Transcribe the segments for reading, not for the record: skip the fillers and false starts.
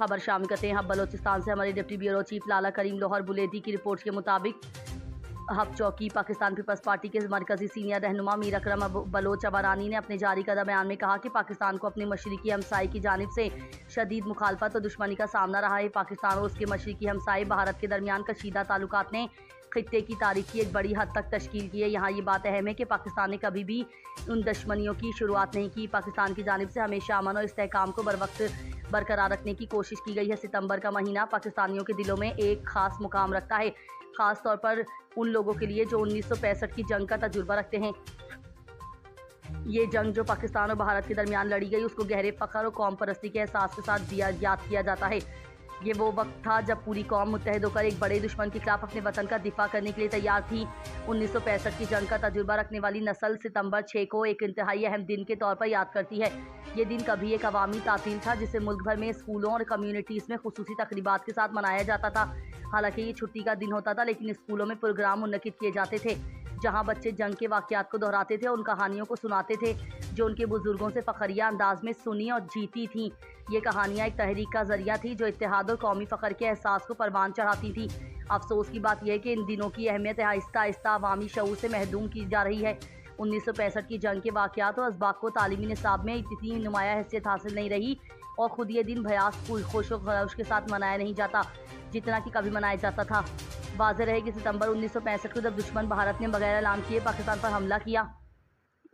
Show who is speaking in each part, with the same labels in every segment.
Speaker 1: खबर शामिल करते हैं। बलोचिस्तान से हमारे डिप्टी ब्यूरो चीफ लाला करीम लोहर बुलेदी की रिपोर्ट के मुताबिक हब चौकी पाकिस्तान पीपल्स पार्टी के मरकजी सीनियर रहनुमा मीर अकरम बलोच अबारानी ने अपने जारी करदा बयान में कहा कि पाकिस्तान को अपने मशरिकी हमसाये की जानिब से शदीद मुखालफत और दुश्मनी का सामना रहा है। पाकिस्तान और उसके मशरिकी हमसाये भारत के दरमियान कशीदा ताल्लुकात ने खित्ते की तारीख की एक बड़ी हद तक तश्कील की है। यहाँ ये बात अहम है कि पाकिस्तान ने कभी भी उन दुश्मनियों की शुरुआत नहीं की। पाकिस्तान की जानिब से हमेशा अमन और इस्तेहकाम को बर वक्त बरकरार रखने की कोशिश की गई है। सितंबर का महीना पाकिस्तानियों के दिलों में एक खास मुकाम रखता है, खास तौर पर उन लोगों के लिए जो 1965 की जंग का तजुर्बा रखते हैं। ये जंग जो पाकिस्तान और भारत के दरमियान लड़ी गई, उसको गहरे फ़ख्र और कौम परस्ती के एहसास के साथ याद किया जाता है। ये वो वक्त था जब पूरी कौम मुत्तहद होकर एक बड़े दुश्मन के खिलाफ अपने वतन का दिफा करने के लिए तैयार थी। 1965 की जंग का तजुर्बा रखने वाली नस्ल सितंबर 6 को एक इंतहाई अहम दिन के तौर पर याद करती है। ये दिन कभी एक अवामी तातील था जिसे मुल्क भर में स्कूलों और कम्युनिटीज़ में खुसूसी तकरीबात के साथ मनाया जाता था। हालांकि ये छुट्टी का दिन होता था, लेकिन स्कूलों में प्रोग्राम मुनक्किद किए जाते थे जहां बच्चे जंग के वाक़यात को दोहराते थे और उन कहानियों को सुनाते थे जो उनके बुजुर्गों से फ़खरिया अंदाज में सुनी और जीती थीं। ये कहानियाँ एक तहरीक का जरिया थी जो इत्तेहाद और कौमी फ़ख्र के एहसास को परवान चढ़ाती थी। अफसोस की बात यह है कि इन दिनों की अहमियत आहिस्ता आहिस्ता अवामी शऊर से महदूम की जा रही है। 1965 की जंग के वाक़यात और असबाब को तालीमी निसाब में इतनी नुमाया हैसियत हासिल नहीं रही और ख़ुद ये दिन भयास खुशो खरोश के साथ मनाया नहीं जाता जितना कि कभी मनाया जाता था। वाज़ेह रहे कि सितंबर 1965 को जब दुश्मन भारत ने बगैर ऐलान किए पाकिस्तान पर हमला किया,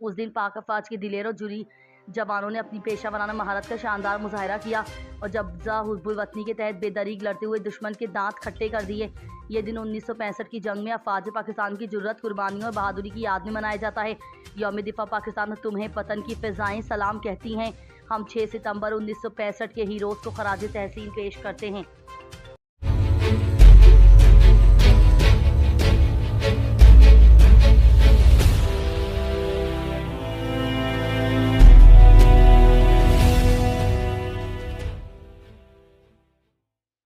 Speaker 1: उस दिन पाक अफवाज के दिलेर और जुरी जवानों ने अपनी पेशा वराना महारत का शानदार मुजाहरा किया और जब्जा हुज़्बुल वतनी के तहत बेदरीग लड़ते हुए दुश्मन के दांत खट्टे कर दिए। ये दिन 1965 की जंग में अफवाज पाकिस्तान की जुर्रत, कुर्बानियों और बहादुरी की याद में मनाया जाता है। यौम दिफा पाकिस्तान तुम्हें पतन की फ़िज़ाएं सलाम कहती हैं। हम 6 सितंबर 1965 के हीरोज़ को खराज तहसीन पेश करते हैं।